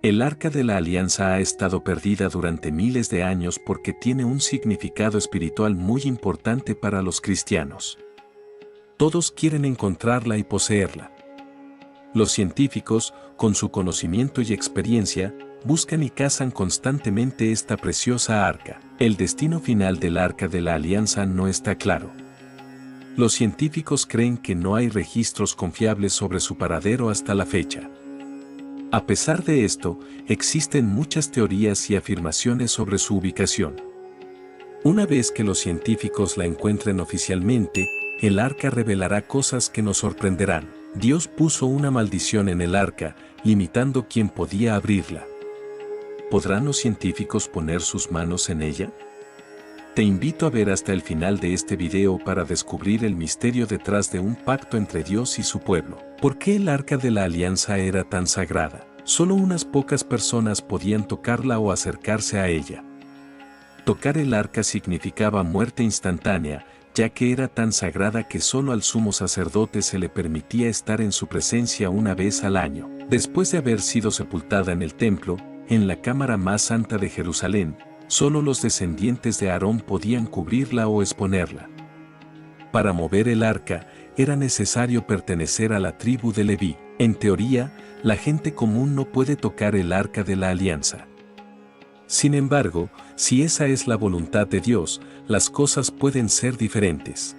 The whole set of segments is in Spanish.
El Arca de la Alianza ha estado perdida durante miles de años porque tiene un significado espiritual muy importante para los cristianos. Todos quieren encontrarla y poseerla. Los científicos, con su conocimiento y experiencia, buscan y cazan constantemente esta preciosa arca. El destino final del Arca de la Alianza no está claro. Los científicos creen que no hay registros confiables sobre su paradero hasta la fecha. A pesar de esto, existen muchas teorías y afirmaciones sobre su ubicación. Una vez que los científicos la encuentren oficialmente, el arca revelará cosas que nos sorprenderán. Dios puso una maldición en el arca, limitando quién podía abrirla. ¿Podrán los científicos poner sus manos en ella? Te invito a ver hasta el final de este video para descubrir el misterio detrás de un pacto entre Dios y su pueblo. ¿Por qué el Arca de la Alianza era tan sagrada? Solo unas pocas personas podían tocarla o acercarse a ella. Tocar el arca significaba muerte instantánea, ya que era tan sagrada que solo al sumo sacerdote se le permitía estar en su presencia una vez al año. Después de haber sido sepultada en el templo, en la cámara más santa de Jerusalén, solo los descendientes de Aarón podían cubrirla o exponerla. Para mover el arca, era necesario pertenecer a la tribu de Leví. En teoría, la gente común no puede tocar el Arca de la Alianza. Sin embargo, si esa es la voluntad de Dios, las cosas pueden ser diferentes.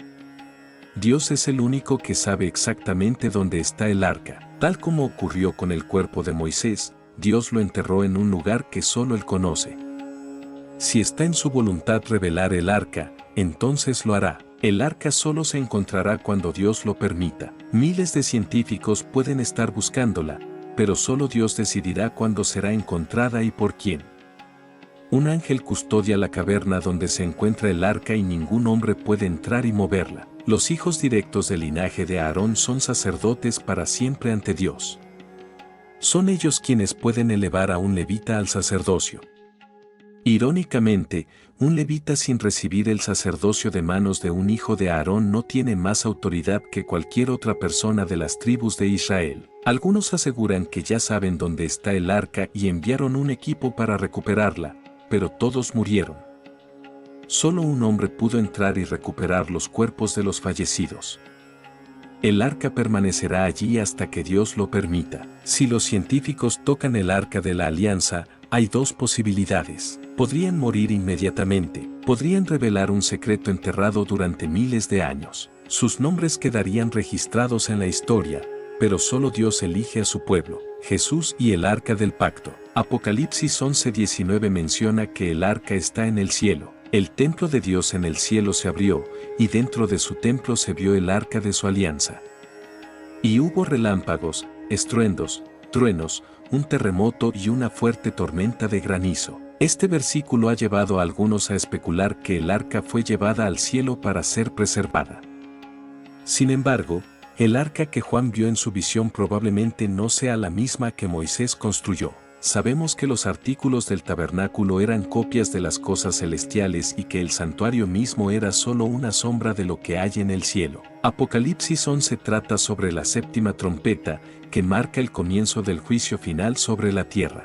Dios es el único que sabe exactamente dónde está el arca. Tal como ocurrió con el cuerpo de Moisés, Dios lo enterró en un lugar que solo Él conoce. Si está en su voluntad revelar el arca, entonces lo hará. El arca solo se encontrará cuando Dios lo permita. Miles de científicos pueden estar buscándola, pero solo Dios decidirá cuándo será encontrada y por quién. Un ángel custodia la caverna donde se encuentra el arca y ningún hombre puede entrar y moverla. Los hijos directos del linaje de Aarón son sacerdotes para siempre ante Dios. Son ellos quienes pueden elevar a un levita al sacerdocio. Irónicamente, un levita sin recibir el sacerdocio de manos de un hijo de Aarón no tiene más autoridad que cualquier otra persona de las tribus de Israel. Algunos aseguran que ya saben dónde está el arca y enviaron un equipo para recuperarla, pero todos murieron. Solo un hombre pudo entrar y recuperar los cuerpos de los fallecidos. El arca permanecerá allí hasta que Dios lo permita. Si los científicos tocan el Arca de la Alianza, hay dos posibilidades. Podrían morir inmediatamente, podrían revelar un secreto enterrado durante miles de años. Sus nombres quedarían registrados en la historia, pero solo Dios elige a su pueblo. Jesús y el Arca del Pacto. Apocalipsis 11:19 menciona que el arca está en el cielo. El templo de Dios en el cielo se abrió, y dentro de su templo se vio el arca de su alianza. Y hubo relámpagos, estruendos, truenos, un terremoto y una fuerte tormenta de granizo. Este versículo ha llevado a algunos a especular que el arca fue llevada al cielo para ser preservada. Sin embargo, el arca que Juan vio en su visión probablemente no sea la misma que Moisés construyó. Sabemos que los artículos del tabernáculo eran copias de las cosas celestiales y que el santuario mismo era solo una sombra de lo que hay en el cielo. Apocalipsis 11 trata sobre la séptima trompeta, que marca el comienzo del juicio final sobre la tierra.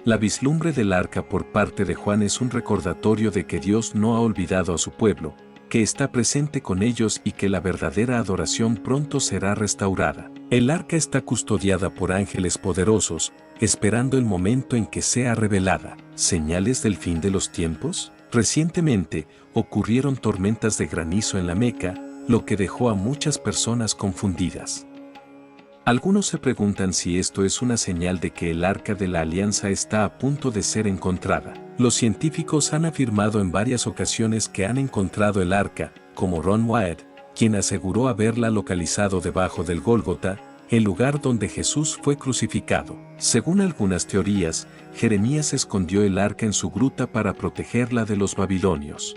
La vislumbre del arca por parte de Juan es un recordatorio de que Dios no ha olvidado a su pueblo, que está presente con ellos y que la verdadera adoración pronto será restaurada. El arca está custodiada por ángeles poderosos, esperando el momento en que sea revelada. ¿Señales del fin de los tiempos? Recientemente, ocurrieron tormentas de granizo en la Meca, lo que dejó a muchas personas confundidas. Algunos se preguntan si esto es una señal de que el Arca de la Alianza está a punto de ser encontrada. Los científicos han afirmado en varias ocasiones que han encontrado el arca, como Ron Wyatt, quien aseguró haberla localizado debajo del Gólgota, el lugar donde Jesús fue crucificado. Según algunas teorías, Jeremías escondió el arca en su gruta para protegerla de los babilonios.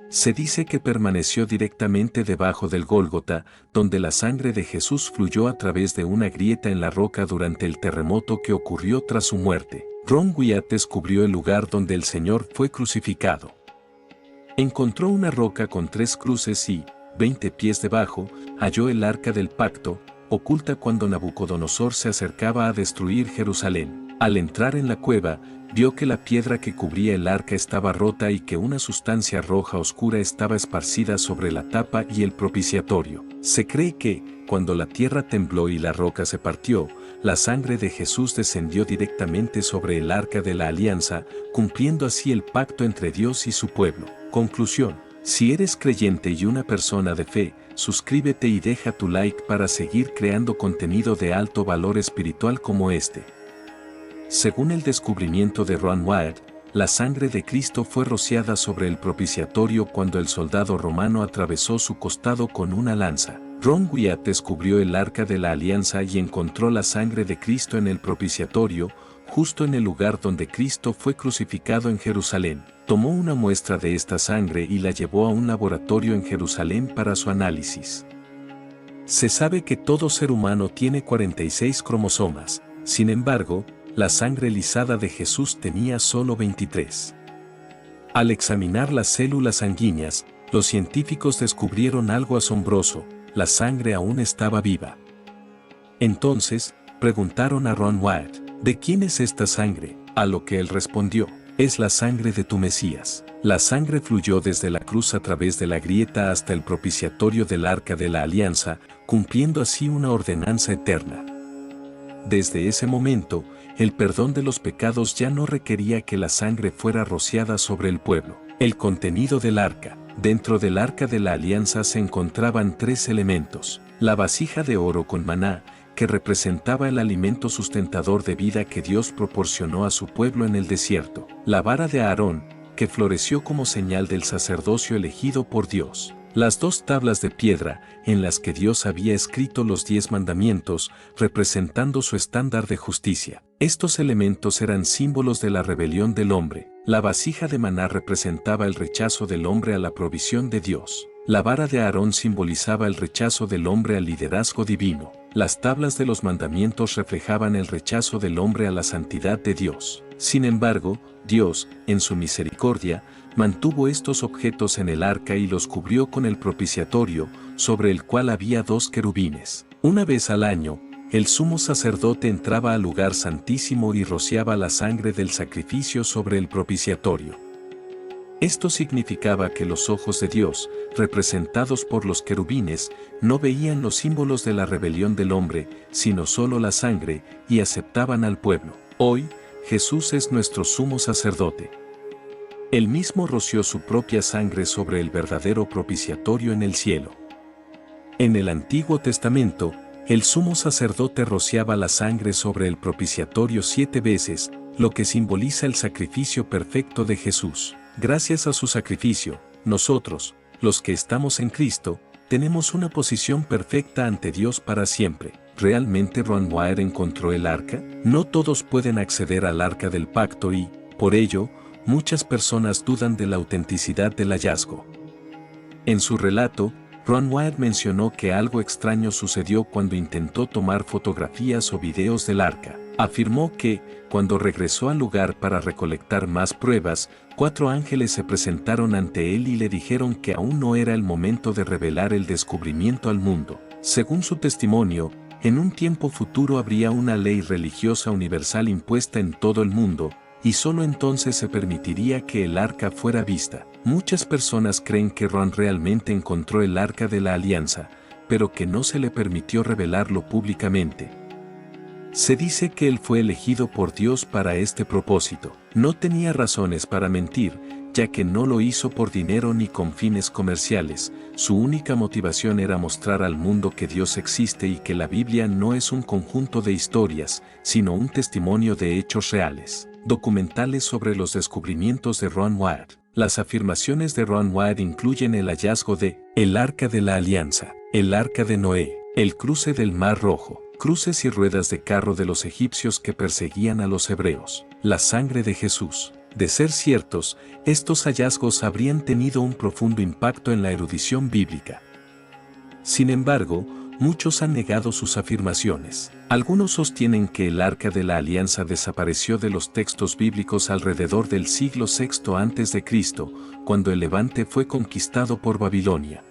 Se dice que permaneció directamente debajo del Gólgota, donde la sangre de Jesús fluyó a través de una grieta en la roca durante el terremoto que ocurrió tras su muerte. Ron Wyatt descubrió el lugar donde el Señor fue crucificado. Encontró una roca con 3 cruces y, 20 pies debajo, halló el Arca del Pacto, oculta cuando Nabucodonosor se acercaba a destruir Jerusalén. Al entrar en la cueva, vio que la piedra que cubría el arca estaba rota y que una sustancia roja oscura estaba esparcida sobre la tapa y el propiciatorio. Se cree que, cuando la tierra tembló y la roca se partió, la sangre de Jesús descendió directamente sobre el arca de la alianza, cumpliendo así el pacto entre Dios y su pueblo. Conclusión: si eres creyente y una persona de fe, suscríbete y deja tu like para seguir creando contenido de alto valor espiritual como este. Según el descubrimiento de Ron Wyatt, la sangre de Cristo fue rociada sobre el propiciatorio cuando el soldado romano atravesó su costado con una lanza. Ron Wyatt descubrió el arca de la alianza y encontró la sangre de Cristo en el propiciatorio, justo en el lugar donde Cristo fue crucificado en Jerusalén. Tomó una muestra de esta sangre y la llevó a un laboratorio en Jerusalén para su análisis. Se sabe que todo ser humano tiene 46 cromosomas, sin embargo, la sangre lisada de Jesús tenía solo 23. Al examinar las células sanguíneas, los científicos descubrieron algo asombroso: la sangre aún estaba viva. Entonces, preguntaron a Ron Wyatt, ¿de quién es esta sangre? A lo que él respondió: es la sangre de tu Mesías. La sangre fluyó desde la cruz a través de la grieta hasta el propiciatorio del arca de la alianza, cumpliendo así una ordenanza eterna. Desde ese momento, el perdón de los pecados ya no requería que la sangre fuera rociada sobre el pueblo. El contenido del arca. Dentro del arca de la alianza se encontraban 3 elementos: la vasija de oro con maná, que representaba el alimento sustentador de vida que Dios proporcionó a su pueblo en el desierto; la vara de Aarón, que floreció como señal del sacerdocio elegido por Dios; las 2 tablas de piedra, en las que Dios había escrito los 10 mandamientos, representando su estándar de justicia. Estos elementos eran símbolos de la rebelión del hombre. La vasija de maná representaba el rechazo del hombre a la provisión de Dios. La vara de Aarón simbolizaba el rechazo del hombre al liderazgo divino. Las tablas de los mandamientos reflejaban el rechazo del hombre a la santidad de Dios. Sin embargo, Dios, en su misericordia, mantuvo estos objetos en el arca y los cubrió con el propiciatorio, sobre el cual había 2 querubines. Una vez al año, el sumo sacerdote entraba al lugar santísimo y rociaba la sangre del sacrificio sobre el propiciatorio. Esto significaba que los ojos de Dios, representados por los querubines, no veían los símbolos de la rebelión del hombre, sino solo la sangre, y aceptaban al pueblo. Hoy, Jesús es nuestro sumo sacerdote. Él mismo roció su propia sangre sobre el verdadero propiciatorio en el cielo. En el Antiguo Testamento, el sumo sacerdote rociaba la sangre sobre el propiciatorio 7 veces, lo que simboliza el sacrificio perfecto de Jesús. Gracias a su sacrificio, nosotros, los que estamos en Cristo, tenemos una posición perfecta ante Dios para siempre. ¿Realmente Ron Wyatt encontró el arca? No todos pueden acceder al arca del pacto y, por ello, muchas personas dudan de la autenticidad del hallazgo. En su relato, Ron Wyatt mencionó que algo extraño sucedió cuando intentó tomar fotografías o videos del arca. Afirmó que, cuando regresó al lugar para recolectar más pruebas, 4 ángeles se presentaron ante él y le dijeron que aún no era el momento de revelar el descubrimiento al mundo. Según su testimonio, en un tiempo futuro habría una ley religiosa universal impuesta en todo el mundo, y solo entonces se permitiría que el arca fuera vista. Muchas personas creen que Ron realmente encontró el arca de la alianza, pero que no se le permitió revelarlo públicamente. Se dice que él fue elegido por Dios para este propósito. No tenía razones para mentir, ya que no lo hizo por dinero ni con fines comerciales. Su única motivación era mostrar al mundo que Dios existe y que la Biblia no es un conjunto de historias, sino un testimonio de hechos reales. Documentales sobre los descubrimientos de Ron Wyatt. Las afirmaciones de Ron Wyatt incluyen el hallazgo de el Arca de la Alianza, el Arca de Noé, el cruce del Mar Rojo, cruces y ruedas de carro de los egipcios que perseguían a los hebreos, la sangre de Jesús. De ser ciertos, estos hallazgos habrían tenido un profundo impacto en la erudición bíblica. Sin embargo, muchos han negado sus afirmaciones. Algunos sostienen que el Arca de la Alianza desapareció de los textos bíblicos alrededor del siglo VI a.C., cuando el Levante fue conquistado por Babilonia.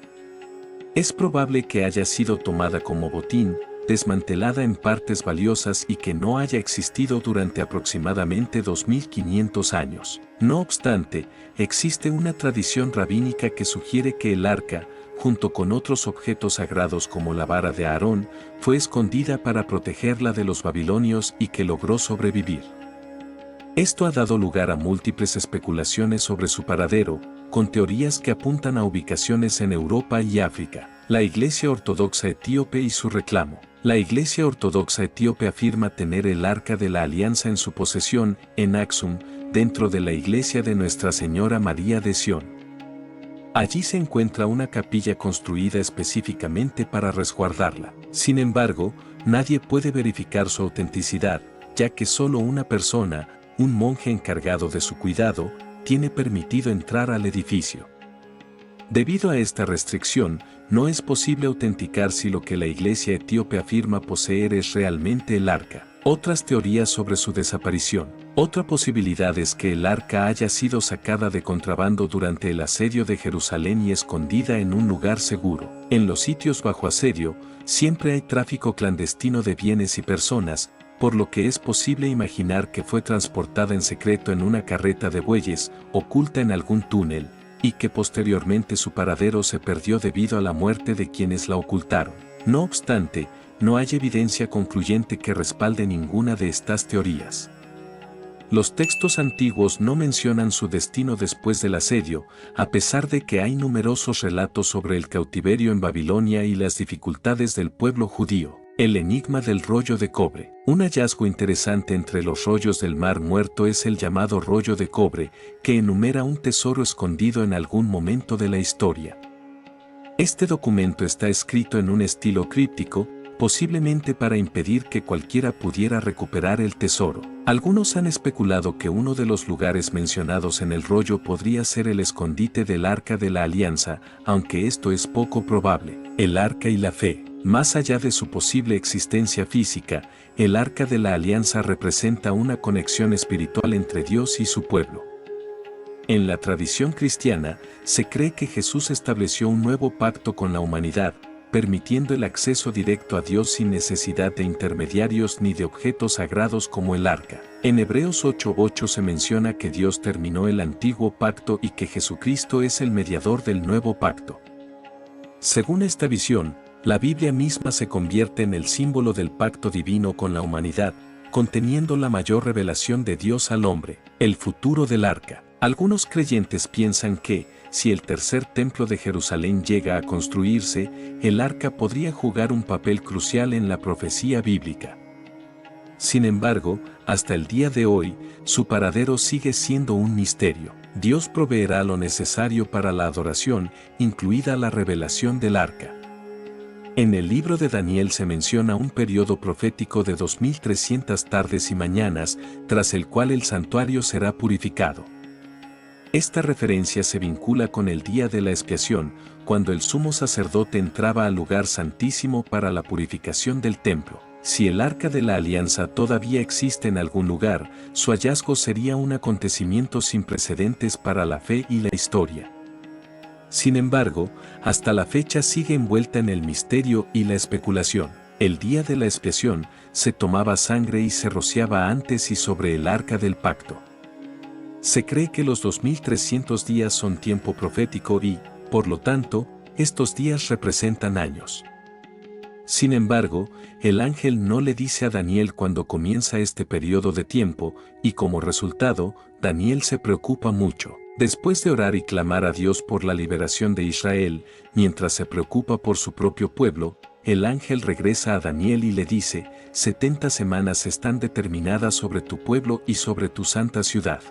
Es probable que haya sido tomada como botín, desmantelada en partes valiosas y que no haya existido durante aproximadamente 2500 años. No obstante, existe una tradición rabínica que sugiere que el arca, junto con otros objetos sagrados como la vara de Aarón, fue escondida para protegerla de los babilonios y que logró sobrevivir. Esto ha dado lugar a múltiples especulaciones sobre su paradero, con teorías que apuntan a ubicaciones en Europa y África. La Iglesia Ortodoxa Etíope y su reclamo. La Iglesia Ortodoxa Etíope afirma tener el Arca de la Alianza en su posesión, en Aksum, dentro de la iglesia de Nuestra Señora María de Sión. Allí se encuentra una capilla construida específicamente para resguardarla. Sin embargo, nadie puede verificar su autenticidad, ya que solo una persona, un monje encargado de su cuidado, tiene permitido entrar al edificio. Debido a esta restricción, no es posible autenticar si lo que la iglesia etíope afirma poseer es realmente el arca. Otras teorías sobre su desaparición. Otra posibilidad es que el arca haya sido sacada de contrabando durante el asedio de Jerusalén y escondida en un lugar seguro. En los sitios bajo asedio, siempre hay tráfico clandestino de bienes y personas, por lo que es posible imaginar que fue transportada en secreto en una carreta de bueyes, oculta en algún túnel, y que posteriormente su paradero se perdió debido a la muerte de quienes la ocultaron. No obstante, no hay evidencia concluyente que respalde ninguna de estas teorías. Los textos antiguos no mencionan su destino después del asedio, a pesar de que hay numerosos relatos sobre el cautiverio en Babilonia y las dificultades del pueblo judío. El enigma del rollo de cobre. Un hallazgo interesante entre los rollos del Mar Muerto es el llamado rollo de cobre, que enumera un tesoro escondido en algún momento de la historia. Este documento está escrito en un estilo críptico, posiblemente para impedir que cualquiera pudiera recuperar el tesoro. Algunos han especulado que uno de los lugares mencionados en el rollo podría ser el escondite del Arca de la Alianza, aunque esto es poco probable. El Arca y la fe. Más allá de su posible existencia física, el Arca de la Alianza representa una conexión espiritual entre Dios y su pueblo. En la tradición cristiana, se cree que Jesús estableció un nuevo pacto con la humanidad, permitiendo el acceso directo a Dios sin necesidad de intermediarios ni de objetos sagrados como el arca. En Hebreos 8:8 se menciona que Dios terminó el antiguo pacto y que Jesucristo es el mediador del nuevo pacto. Según esta visión, la Biblia misma se convierte en el símbolo del pacto divino con la humanidad, conteniendo la mayor revelación de Dios al hombre. El futuro del arca. Algunos creyentes piensan que, si el tercer templo de Jerusalén llega a construirse, el arca podría jugar un papel crucial en la profecía bíblica. Sin embargo, hasta el día de hoy, su paradero sigue siendo un misterio. Dios proveerá lo necesario para la adoración, incluida la revelación del arca. En el libro de Daniel se menciona un periodo profético de 2300 tardes y mañanas, tras el cual el santuario será purificado. Esta referencia se vincula con el día de la expiación, cuando el sumo sacerdote entraba al lugar santísimo para la purificación del templo. Si el Arca de la Alianza todavía existe en algún lugar, su hallazgo sería un acontecimiento sin precedentes para la fe y la historia. Sin embargo, hasta la fecha sigue envuelta en el misterio y la especulación. El día de la expiación, se tomaba sangre y se rociaba antes y sobre el Arca del Pacto. Se cree que los 2300 días son tiempo profético y, por lo tanto, estos días representan años. Sin embargo, el ángel no le dice a Daniel cuándo comienza este periodo de tiempo, y como resultado, Daniel se preocupa mucho. Después de orar y clamar a Dios por la liberación de Israel, mientras se preocupa por su propio pueblo, el ángel regresa a Daniel y le dice: 70 semanas están determinadas sobre tu pueblo y sobre tu santa ciudad.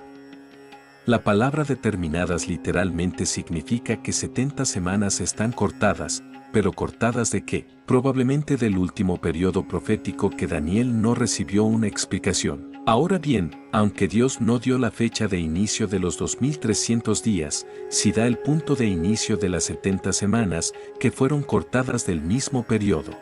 La palabra determinadas literalmente significa que 70 semanas están cortadas, pero ¿cortadas de qué? Probablemente del último periodo profético que Daniel no recibió una explicación. Ahora bien, aunque Dios no dio la fecha de inicio de los 2300 días, sí da el punto de inicio de las 70 semanas, que fueron cortadas del mismo periodo.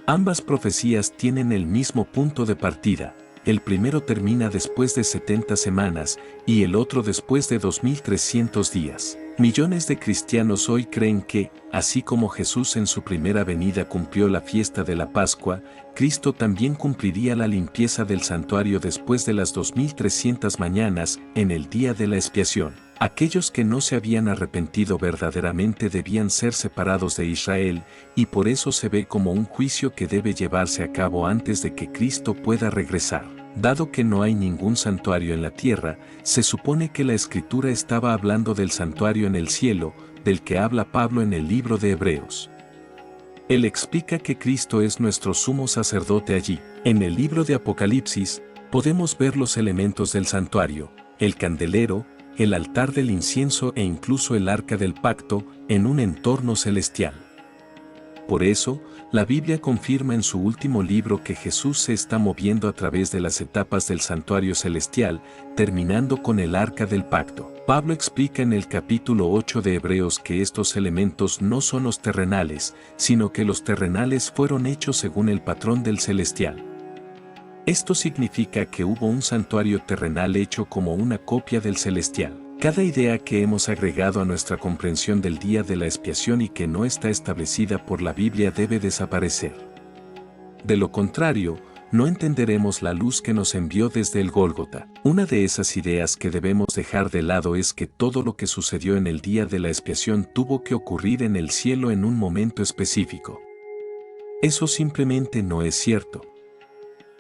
Ambas profecías tienen el mismo punto de partida. El primero termina después de 70 semanas y el otro después de 2300 días. Millones de cristianos hoy creen que, así como Jesús en su primera venida cumplió la fiesta de la Pascua, Cristo también cumpliría la limpieza del santuario después de las 2300 mañanas, en el día de la expiación. Aquellos que no se habían arrepentido verdaderamente debían ser separados de Israel, y por eso se ve como un juicio que debe llevarse a cabo antes de que Cristo pueda regresar. Dado que no hay ningún santuario en la tierra, se supone que la Escritura estaba hablando del santuario en el cielo, del que habla Pablo en el libro de Hebreos. Él explica que Cristo es nuestro sumo sacerdote allí. En el libro de Apocalipsis, podemos ver los elementos del santuario, el candelero, el altar del incienso e incluso el arca del pacto, en un entorno celestial. Por eso, la Biblia confirma en su último libro que Jesús se está moviendo a través de las etapas del santuario celestial, terminando con el arca del pacto. Pablo explica en el capítulo 8 de Hebreos que estos elementos no son los terrenales, sino que los terrenales fueron hechos según el patrón del celestial. Esto significa que hubo un santuario terrenal hecho como una copia del celestial. Cada idea que hemos agregado a nuestra comprensión del día de la expiación y que no está establecida por la Biblia debe desaparecer. De lo contrario, no entenderemos la luz que nos envió desde el Gólgota. Una de esas ideas que debemos dejar de lado es que todo lo que sucedió en el día de la expiación tuvo que ocurrir en el cielo en un momento específico. Eso simplemente no es cierto.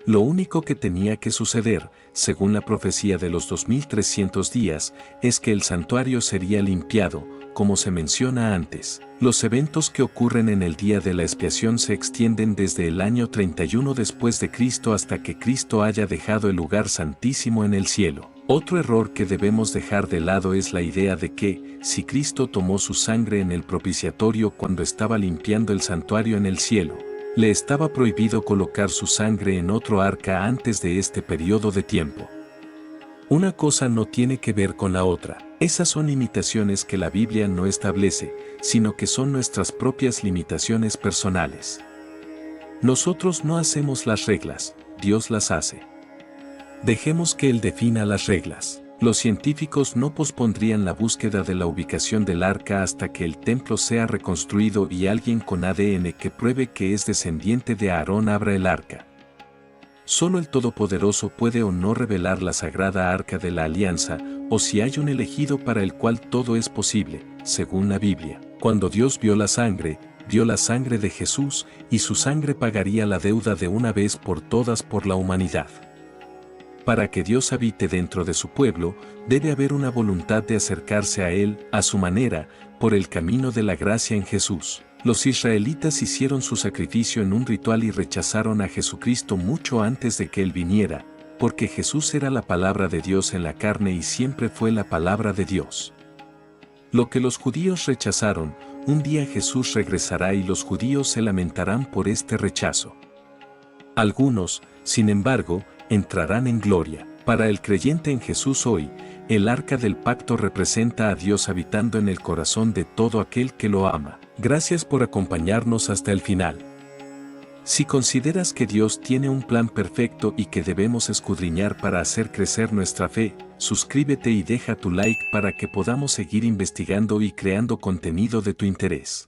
Lo único que tenía que suceder, según la profecía de los 2300 días, es que el santuario sería limpiado, como se menciona antes. Los eventos que ocurren en el día de la expiación se extienden desde el año 31 después de Cristo hasta que Cristo haya dejado el lugar santísimo en el cielo. Otro error que debemos dejar de lado es la idea de que, si Cristo tomó su sangre en el propiciatorio cuando estaba limpiando el santuario en el cielo, le estaba prohibido colocar su sangre en otro arca antes de este periodo de tiempo. Una cosa no tiene que ver con la otra. Esas son limitaciones que la Biblia no establece, sino que son nuestras propias limitaciones personales. Nosotros no hacemos las reglas, Dios las hace. Dejemos que Él defina las reglas. Los científicos no pospondrían la búsqueda de la ubicación del arca hasta que el templo sea reconstruido y alguien con ADN que pruebe que es descendiente de Aarón abra el arca. Solo el Todopoderoso puede o no revelar la sagrada arca de la alianza, o si hay un elegido para el cual todo es posible, según la Biblia. Cuando Dios vio la sangre de Jesús, y su sangre pagaría la deuda de una vez por todas por la humanidad. Para que Dios habite dentro de su pueblo, debe haber una voluntad de acercarse a Él, a su manera, por el camino de la gracia en Jesús. Los israelitas hicieron su sacrificio en un ritual y rechazaron a Jesucristo mucho antes de que Él viniera, porque Jesús era la palabra de Dios en la carne y siempre fue la palabra de Dios. Lo que los judíos rechazaron, un día Jesús regresará y los judíos se lamentarán por este rechazo. Algunos, sin embargo, entrarán en gloria. Para el creyente en Jesús hoy, el arca del pacto representa a Dios habitando en el corazón de todo aquel que lo ama. Gracias por acompañarnos hasta el final. Si consideras que Dios tiene un plan perfecto y que debemos escudriñar para hacer crecer nuestra fe, suscríbete y deja tu like para que podamos seguir investigando y creando contenido de tu interés.